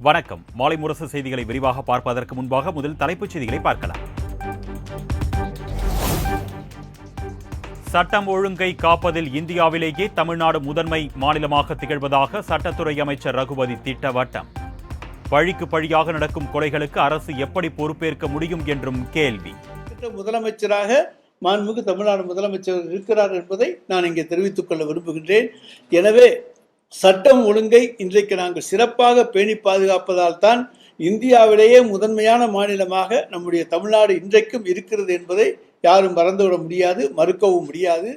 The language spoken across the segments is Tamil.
வணக்கம். மாலை முரசு செய்திகளை விரிவாக பார்ப்பதற்கு முன்பாக முதல் தலைப்புச் செய்திகளை பார்க்கலாம். சட்டம் ஒழுங்கை காப்பதில் இந்தியாவிலேயே தமிழ்நாடு முதன்மை மாநிலமாக திகழ்வதாக சட்டத்துறை அமைச்சர் ரகுபதி திட்டவட்டம். பழிக்கு பழியாக நடக்கும் கொலைகளுக்கு அரசு எப்படி பொறுப்பேற்க முடியும் என்றும் கேள்வி. முதலமைச்சராக மாண்புமிகு தமிழ்நாடு முதலமைச்சர் இருக்கிறார் என்பதை நான் இங்கே தெரிவித்துக் கொள்ள விரும்புகின்றேன். எனவே சட்டம் ஒழுங்கை இன்றைக்கு நாங்கள் சிறப்பாக பேணி பாதுகாப்பதால் தான் இந்தியாவிலேயே முதன்மையான மாநிலமாக நம்முடைய தமிழ்நாடு இன்றைக்கும் இருக்கிறது என்பதை யாரும் மறந்துவிட முடியாது, மறுக்கவும் முடியாது.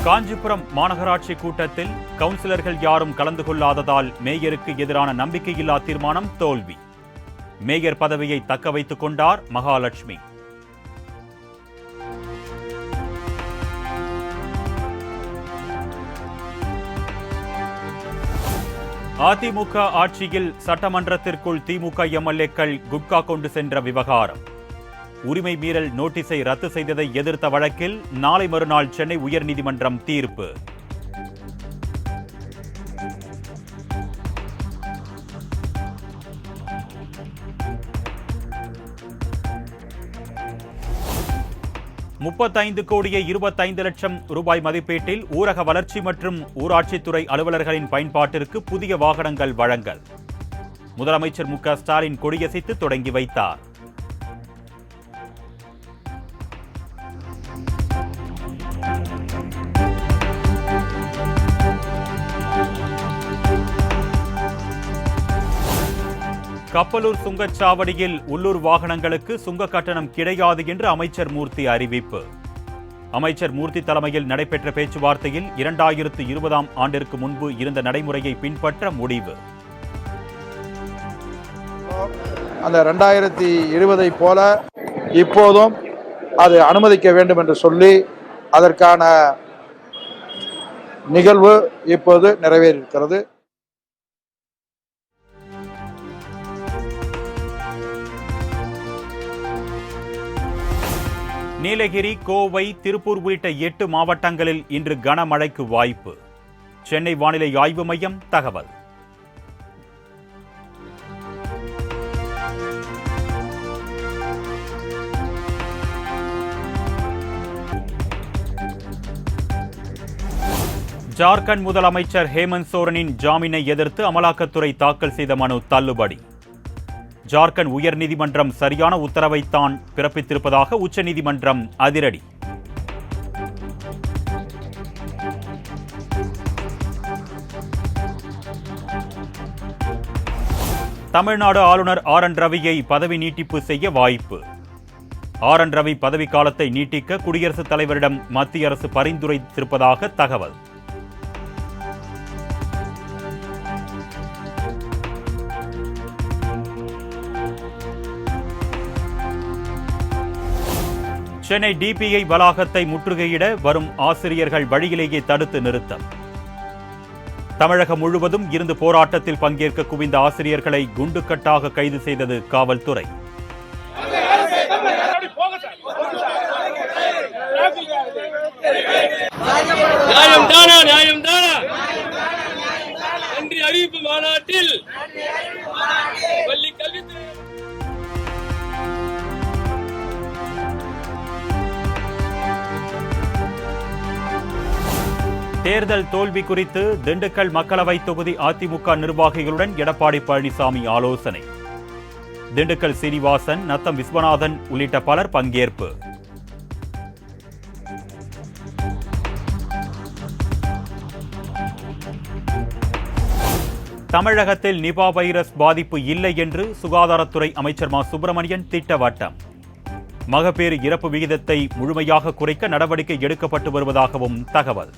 காஞ்சிபுரம் மாநகராட்சி கூட்டத்தில் கவுன்சிலர்கள் யாரும் கலந்து கொள்ளாததால் மேயருக்கு எதிரான நம்பிக்கையில்லா தீர்மானம் தோல்வி. மேயர் பதவியை தக்க வைத்துக் கொண்டார் மகாலட்சுமி. அதிமுக ஆட்சியில் சட்டமன்றத்திற்குள் திமுக எம்எல்ஏக்கள் குட்கா கொண்டு சென்ற விவகாரம். உரிமை மீறல் நோட்டீஸை ரத்து செய்ததை எதிர்த்த வழக்கில் நாளை மறுநாள் சென்னை உயர்நீதிமன்றம் தீர்ப்பு. $35 கோடியே 25 லட்சம் ரூபாய் மதிப்பீட்டில் ஊரக வளர்ச்சி மற்றும் ஊராட்சித்துறை அலுவலர்களின் பயன்பாட்டிற்கு புதிய வாகனங்கள் வழங்கல். முதலமைச்சர் மு.க. ஸ்டாலின் கொடியசைத்து தொடங்கி வைத்தார். கப்பலூர் சுங்கச்சாவடியில் உள்ளூர் வாகனங்களுக்கு சுங்க கட்டணம் கிடையாது என்று அமைச்சர் மூர்த்தி அறிவிப்பு. அமைச்சர் மூர்த்தி தலைமையில் நடைபெற்ற பேச்சுவார்த்தையில் 2020ஆம் ஆண்டிற்கு முன்பு இருந்த நடைமுறையை பின்பற்ற முடிவு. அந்த 2020 போல இப்போதும் அது அனுமதிக்க வேண்டும் என்று சொல்லி அதற்கான நிகழ்வு இப்போது நிறைவேறியிருக்கிறது. நீலகிரி, கோவை, திருப்பூர் உள்ளிட்ட 8 மாவட்டங்களில் இன்று கனமழைக்கு வாய்ப்பு. சென்னை வானிலை ஆய்வு மையம் தகவல். ஜார்க்கண்ட் முதலமைச்சர் ஹேமந்த் சோரனின் ஜாமீனை எதிர்த்து அமலாக்கத்துறை தாக்கல் செய்த மனு தள்ளுபடி. ஜார்க்கண்ட் உயர்நீதிமன்றம் சரியான உத்தரவைத்தான் பிறப்பித்திருப்பதாக உச்சநீதிமன்றம் அதிரடி. தமிழ்நாடு ஆளுநர் ஆர்.என். ரவியை பதவி நீட்டிப்பு செய்ய வாய்ப்பு. ஆர்.என். ரவி பதவிக்காலத்தை நீட்டிக்க குடியரசுத் தலைவரிடம் மத்திய அரசு பரிந்துரைத்திருப்பதாக தகவல். சென்னை டிபிஐ வளாகத்தை முற்றுகையிட வரும் ஆசிரியர்கள் வழியிலேயே தடுத்து நிறுத்தம். தமிழகம் முழுவதும் இருந்து போராட்டத்தில் பங்கேற்க குவிந்த ஆசிரியர்களை குண்டுக்கட்டாக கைது செய்தது காவல்துறை. அறிவிப்பு மாநாட்டில் தேர்தல் தோல்வி குறித்து திண்டுக்கல் மக்களவை தொகுதி அதிமுக நிர்வாகிகளுடன் எடப்பாடி பழனிசாமி ஆலோசனை. திண்டுக்கல் சீனிவாசன், நத்தம் விஸ்வநாதன் உள்ளிட்ட பலர் பங்கேற்பு. தமிழகத்தில் நிபா வைரஸ் பாதிப்பு இல்லை என்று சுகாதாரத்துறை அமைச்சர் மா. சுப்பிரமணியன் திட்டவட்டம். மகப்பேறு இறப்பு விகிதத்தை முழுமையாக குறைக்க நடவடிக்கை எடுக்கப்பட்டு வருவதாகவும் தகவல்.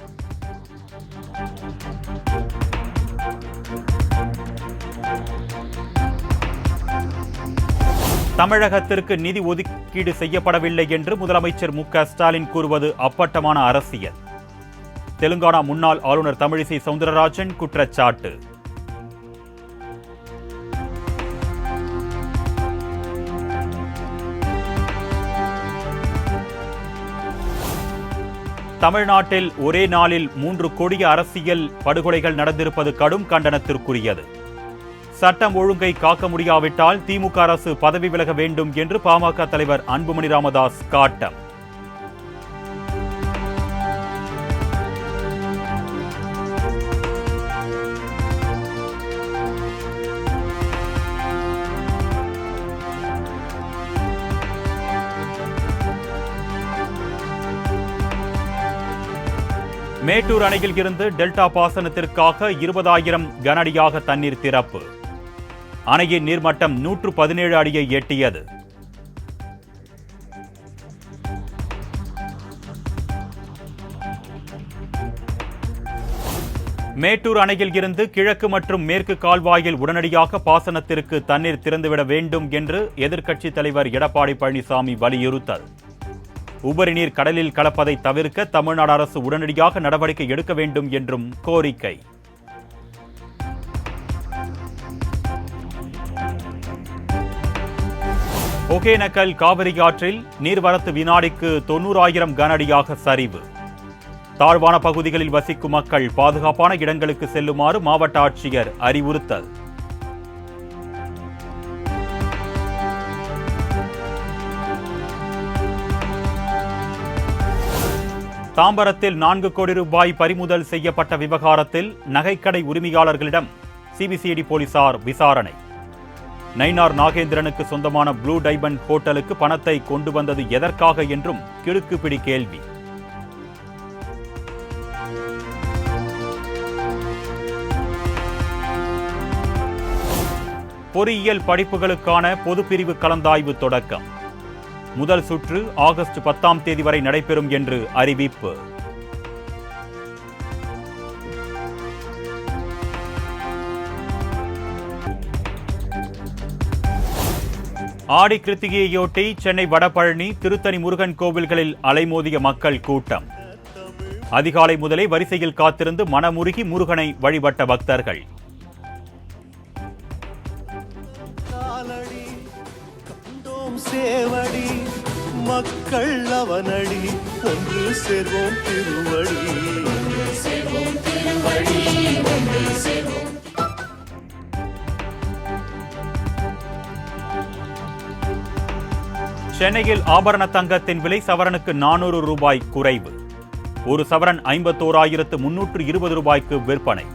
தமிழகத்திற்கு நிதி ஒதுக்கீடு செய்யப்படவில்லை என்று முதலமைச்சர் மு.க. ஸ்டாலின் கூறுவது அப்பட்டமான அரசியல். தெலுங்கானா முன்னாள் ஆளுநர் தமிழிசை சவுந்தரராஜன் குற்றச்சாட்டு. தமிழ்நாட்டில் ஒரே நாளில் 3 கொடிய அரசியல் படுகொலைகள் நடந்திருப்பது கடும் கண்டனத்திற்குரியது. சட்டம் ஒழுங்கை காக்க முடியாவிட்டால் திமுக அரசு பதவி விலக வேண்டும் என்று பாமக தலைவர் அன்புமணி ராமதாஸ் காட்டம். மேட்டூர் அணையில் இருந்து டெல்டா பாசனத்திற்காக 20,000 கனஅடியாக தண்ணீர் திறப்பு. அணையின் நீர்மட்டம் 117 அடியை எட்டியது. மேட்டூர் அணையில் இருந்து கிழக்கு மற்றும் மேற்கு கால்வாயில் உடனடியாக பாசனத்திற்கு தண்ணீர் திறந்துவிட வேண்டும் என்று எதிர்க்கட்சித் தலைவர் எடப்பாடி பழனிசாமி வலியுறுத்தல். உபரி நீர் கடலில் கலப்பதை தவிர்க்க தமிழ்நாடு அரசு உடனடியாக நடவடிக்கை எடுக்க வேண்டும் என்றும் கோரிக்கை. ஒகேனக்கல் காவிரி ஆற்றில் நீர்வரத்து வினாடிக்கு 90,000 கனஅடியாக சரிவு. தாழ்வான பகுதிகளில் வசிக்கும் மக்கள் பாதுகாப்பான இடங்களுக்கு செல்லுமாறு மாவட்ட ஆட்சியர் அறிவுறுத்தல். தாம்பரத்தில் 4 கோடி ரூபாய் பறிமுதல் செய்யப்பட்ட விவகாரத்தில் நகைக்கடை உரிமையாளர்களிடம் சிபிசிஐடி போலீசார் விசாரணை. நயினார் நாகேந்திரனுக்கு சொந்தமான ப்ளூ டைமண்ட் ஹோட்டலுக்கு பணத்தை கொண்டு வந்தது எதற்காக என்றும் கிடுக்குப்பிடி கேள்வி. பொறியியல் படிப்புகளுக்கான பொதுப்பிரிவு கலந்தாய்வு தொடக்கம். முதல் சுற்று ஆகஸ்ட் 10ஆம் தேதி வரை நடைபெறும் என்று அறிவிப்பு. ஆடி கிருத்திகையையொட்டி சென்னை வடபழனி, திருத்தணி முருகன் கோவில்களில் அலைமோதிய மக்கள் கூட்டம். அதிகாலை முதலே வரிசையில் காத்திருந்து மனமுருகி முருகனை வழிபட்ட பக்தர்கள். சேவடி மக்கள் அவனடி ஒன்று சேர்வோம் திருவடி. சென்னையில் ஆபரண தங்கத்தின் விலை சவரனுக்கு 400 ரூபாய் குறைவு. ஒரு சவரன் 51,320 ரூபாய்க்கு விற்பனை.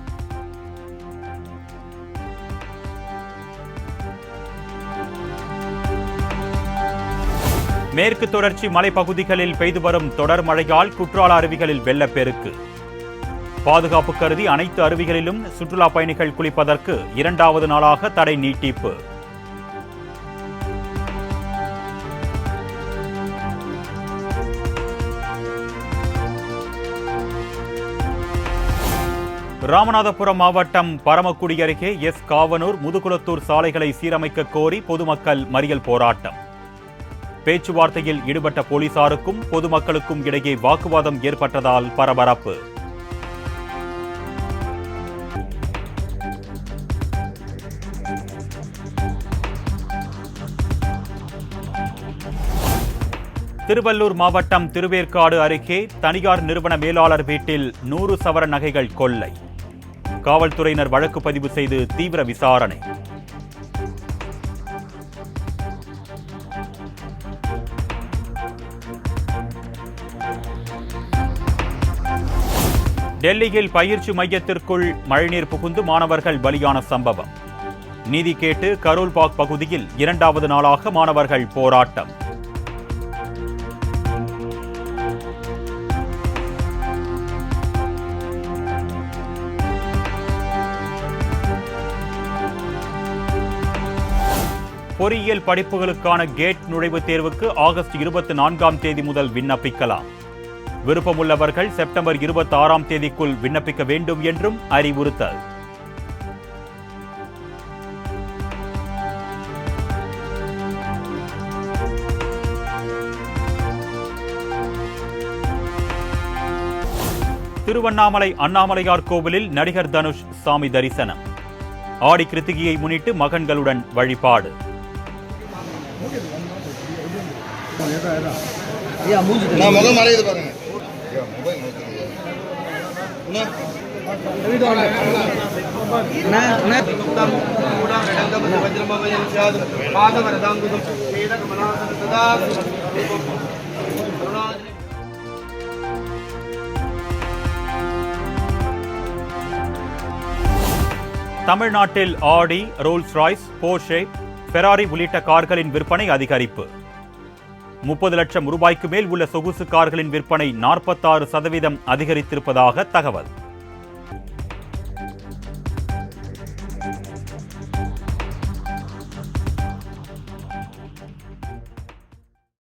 மேற்கு தொடர்ச்சி மலைப்பகுதிகளில் பெய்து வரும் தொடர் மழையால் குற்றால அருவிகளில் வெள்ளப்பெருக்கு. பாதுகாப்பு கருதி அனைத்து அருவிகளிலும் சுற்றுலா பயணிகள் குளிப்பதற்கு 2வது நாளாக தடை நீட்டிப்பு. ராமநாதபுரம் மாவட்டம் பரமக்குடி அருகே காவனூர், முதுகுளத்தூர் சாலைகளை சீரமைக்க கோரி பொதுமக்கள் மறியல் போராட்டம். பேச்சுவார்த்தையில் ஈடுபட்ட போலீசாருக்கும் பொதுமக்களுக்கும் இடையே வாக்குவாதம் ஏற்பட்டதால் பரபரப்பு. திருவள்ளூர் மாவட்டம் திருவேற்காடு அருகே தனியார் நிறுவன மேலாளர் வீட்டில் 100 சவரன் நகைகள் கொள்ளை. காவல்துறையினர் வழக்கு பதிவு செய்து தீவிர விசாரணை. டெல்லியில் பயிற்சி மையத்திற்குள் மழைநீர் புகுந்து மாணவர்கள் பலியான சம்பவம். நீதி கேட்டு கரோல் பாக் பகுதியில் 2வது நாளாக மாணவர்கள் போராட்டம். பொறியியல் படிப்புகளுக்கான கேட் நுழைவுத் தேர்வுக்கு ஆகஸ்ட் 24ஆம் தேதி முதல் விண்ணப்பிக்கலாம். விருப்பமுள்ளவர்கள் செப்டம்பர் 26ஆம் தேதிக்குள் விண்ணப்பிக்க வேண்டும் என்றும் அறிவுறுத்தல். திருவண்ணாமலை அண்ணாமலையார் கோவிலில் நடிகர் தனுஷ் சாமி தரிசனம். ஆடி கிருத்திகையை முன்னிட்டு மகன்களுடன் வழிபாடு. முகம் மறையுது பாருங்க. தமிழ்நாட்டில் ஆடி, ரோல்ஸ் ராய்ஸ், போர்ஷே, ஃபெராரி உள்ளிட்ட கார்களின் விற்பனை அதிகரிப்பு. 30 லட்சம் ரூபாய்க்கு மேல் உள்ள சொகுசு கார்களின் விற்பனை 46% அதிகரித்திருப்பதாக தகவல்.